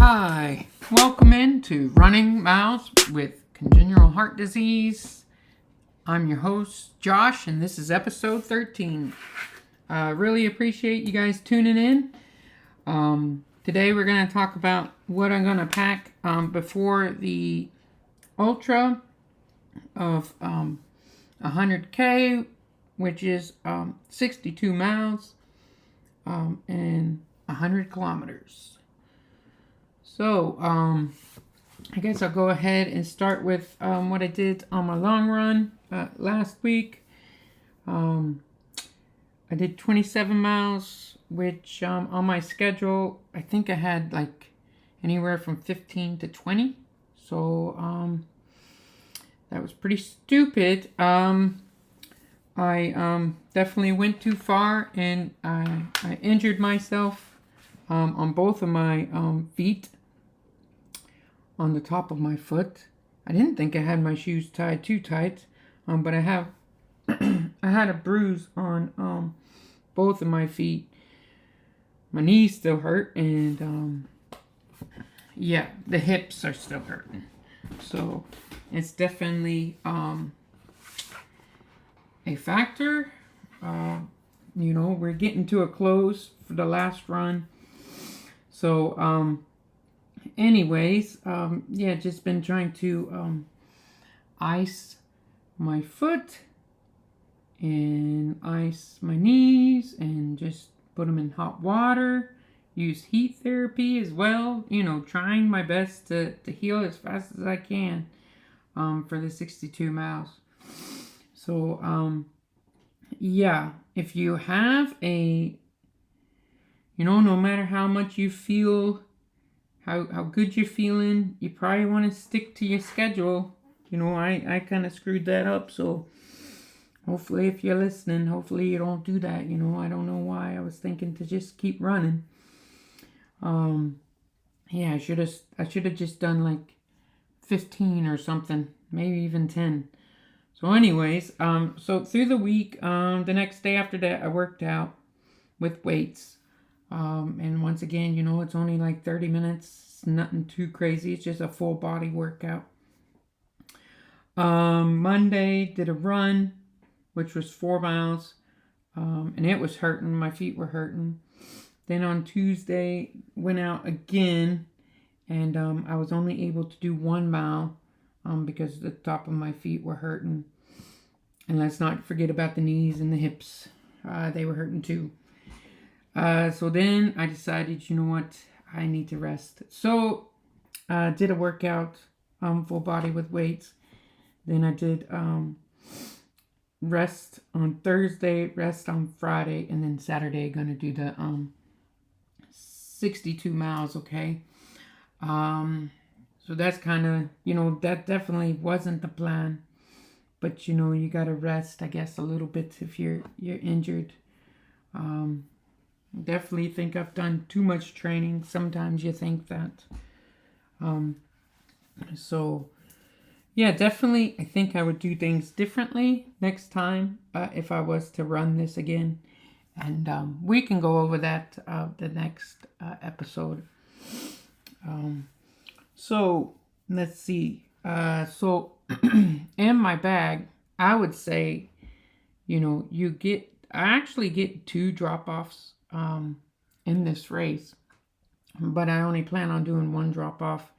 Hi, welcome into Running Miles with Congenital Heart Disease. I'm your host, Josh, and this is episode 13. Really appreciate you guys tuning in. Today we're going to talk about what I'm going to pack before the ultra of 100K, which is 62 miles and 100 kilometers. So, I guess I'll go ahead and start with what I did on my long run last week. I did 27 miles, which on my schedule, I think I had like anywhere from 15 to 20. So, that was pretty stupid. I definitely went too far and I injured myself on both of my feet. On the top of my foot. I didn't think I had my shoes tied too tight, but I have I had a bruise on both of my feet. My knees still hurt, and yeah, the hips are still hurting. So it's definitely a factor. We're getting to a close for the last run. So anyways, just been trying to ice my foot and ice my knees and just put them in hot water. Use heat therapy as well. Trying my best to heal as fast as I can for the 62 miles. So, if you have no matter how much you feel, how good you're feeling, you probably want to stick to your schedule. I kind of screwed that up, so hopefully if you're listening, hopefully you don't do that. I don't know why I was thinking to just keep running. I should have just done like 15 or something, maybe even 10. So anyways, so through the week, the next day after that, I worked out with weights. And once again, it's only like 30 minutes. It's nothing too crazy. It's just a full body workout. Monday, did a run, which was 4 miles. And it was hurting. My feet were hurting. Then on Tuesday, went out again. And I was only able to do 1 mile because the top of my feet were hurting. And let's not forget about the knees and the hips. They were hurting too. So then I decided, you know what, I need to rest. So did a workout, full body with weights. Then I did rest on Thursday, rest on Friday, and then Saturday gonna do the 62 miles, okay? So that's kind of, that definitely wasn't the plan. But, you gotta rest, I guess, a little bit if you're injured. Definitely think I've done too much training. Sometimes you think that. Definitely I think I would do things differently next time if I was to run this again. And we can go over that the next episode. So let's see. So in my bag, I would say, I actually get 2 drop-offs in this race, but I only plan on doing 1 drop-off,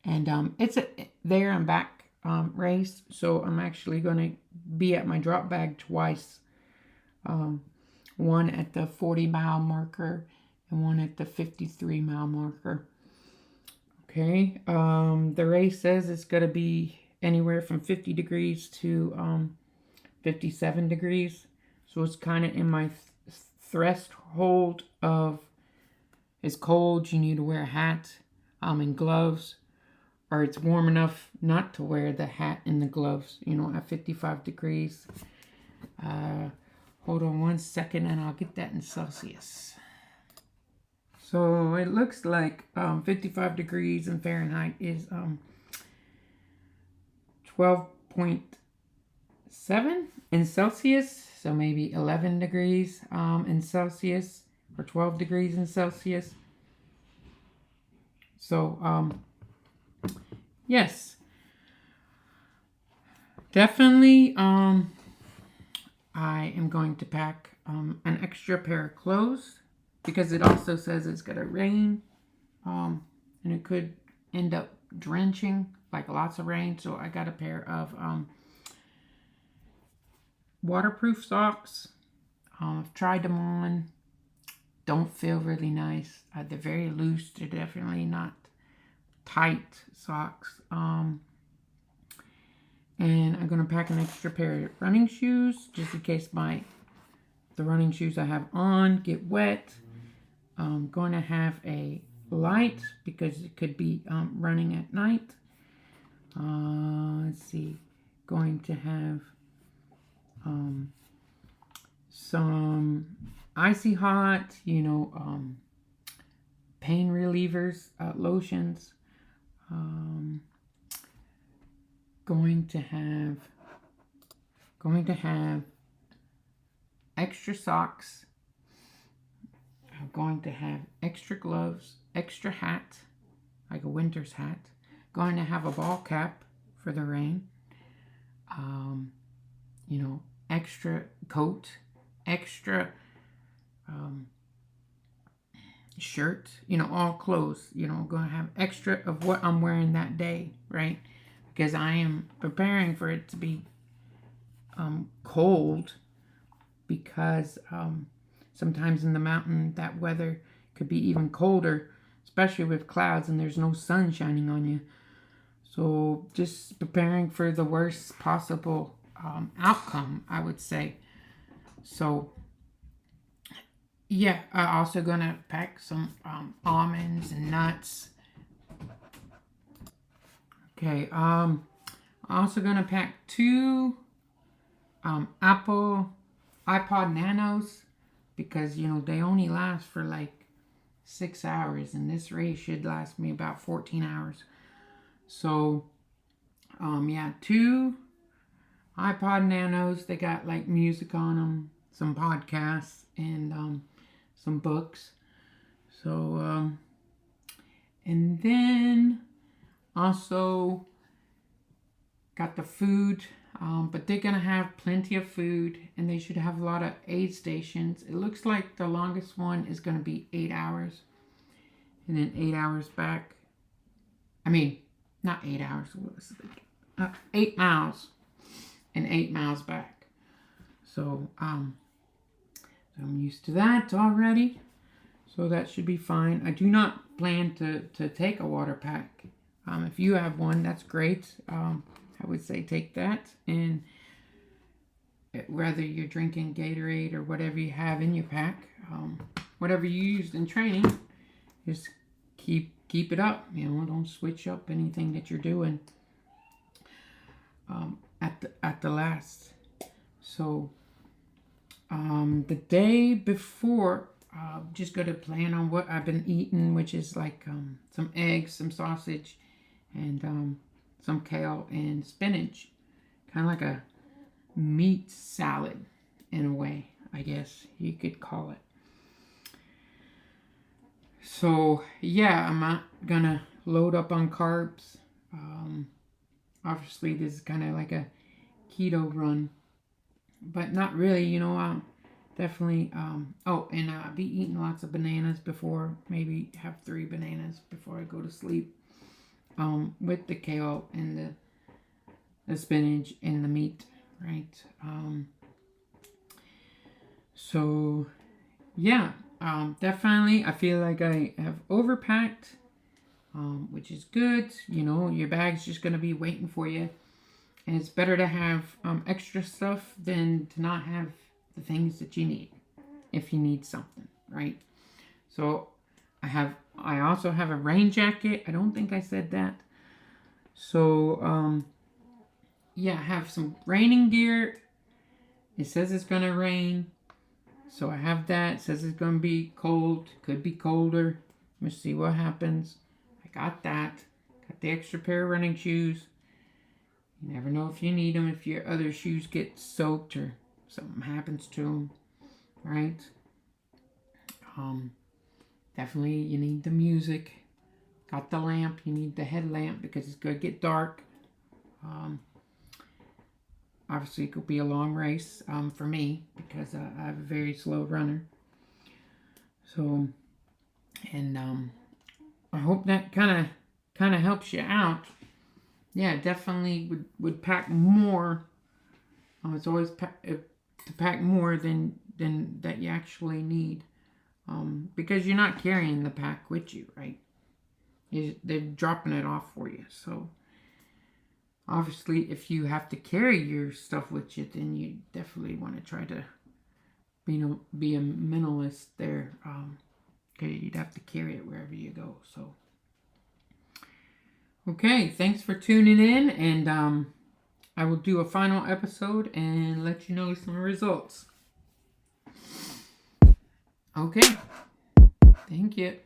and it's a there and back race, so I'm actually going to be at my drop bag twice, one at the 40-mile marker and one at the 53-mile marker. Okay, the race says it's going to be anywhere from 50 degrees to 57 degrees, so it's kind of in my threshold of it's cold, you need to wear a hat and gloves, or it's warm enough not to wear the hat and the gloves, at 55 degrees. Hold on 1 second and I'll get that in Celsius. So it looks like 55 degrees in Fahrenheit is 12.7 in Celsius, so maybe 11 degrees in Celsius or 12 degrees in Celsius. So, yes, definitely, I am going to pack an extra pair of clothes because it also says it's going to rain, and it could end up drenching, like lots of rain. So I got a pair of waterproof socks. I've tried them on. Don't feel really nice. They're very loose. They're definitely not tight socks. And I'm going to pack an extra pair of running shoes just in case the running shoes I have on get wet. I'm going to have a light because it could be running at night. Let's see. Going to have some icy hot, pain relievers, lotions. Going to have extra socks. I'm going to have extra gloves, extra hat, like a winter's hat. Going to have a ball cap for the rain. Extra coat, extra shirt, all clothes. Going to have extra of what I'm wearing that day, right? Because I am preparing for it to be cold, because sometimes in the mountain that weather could be even colder, especially with clouds and there's no sun shining on you. So just preparing for the worst possible outcome, I would say. So yeah, I'm also gonna pack some almonds and nuts. Okay, I'm also gonna pack two Apple iPod Nanos, because they only last for like 6 hours, and this race should last me about 14 hours. So yeah, two iPod Nanos. They got like music on them, some podcasts, and some books. So and then also got the food. But they're gonna have plenty of food, and they should have a lot of aid stations. It looks like the longest one is gonna be 8 hours, and then 8 hours back. I mean, not 8 hours. 8 miles, and 8 miles back. So I'm used to that already. So that should be fine. I do not plan to take a water pack. If you have one, that's great. I would say take that, and whether you're drinking Gatorade or whatever you have in your pack, whatever you used in training, just keep it up. Don't switch up anything that you're doing at the last. So the day before, just going to plan on what I've been eating, which is like some eggs, some sausage, and some kale and spinach, kind of like a meat salad in a way, I guess you could call it. So yeah, I'm not gonna load up on carbs. Obviously this is kind of like a keto run, but not really. I'll definitely and I'll be eating lots of bananas before, maybe have 3 bananas before I go to sleep, with the kale and the spinach and the meat, right? So yeah, definitely I feel like I have overpacked, which is good. Your bag's just going to be waiting for you, and it's better to have extra stuff than to not have the things that you need, if you need something, right? So I also have a rain jacket. I don't think I said that. So yeah, I have some raining gear. It says it's gonna rain, so I have that. It says it's gonna be cold, could be colder. Let's see what happens. I got that. Got the extra pair of running shoes. You never know if you need them, if your other shoes get soaked or something happens to them, right? Definitely you need the music. Got the lamp. You need the headlamp because it's going to get dark. Obviously, it could be a long race for me because I have a very slow runner. So, and I hope that kind of helps you out. Yeah, definitely would pack more. It's always to pack more than that you actually need, because you're not carrying the pack with you, right? They're dropping it off for you. So obviously, if you have to carry your stuff with you, then you definitely want to try to be a minimalist there. Okay, you'd have to carry it wherever you go. So, okay, thanks for tuning in, and I will do a final episode and let you know some results. Okay, thank you.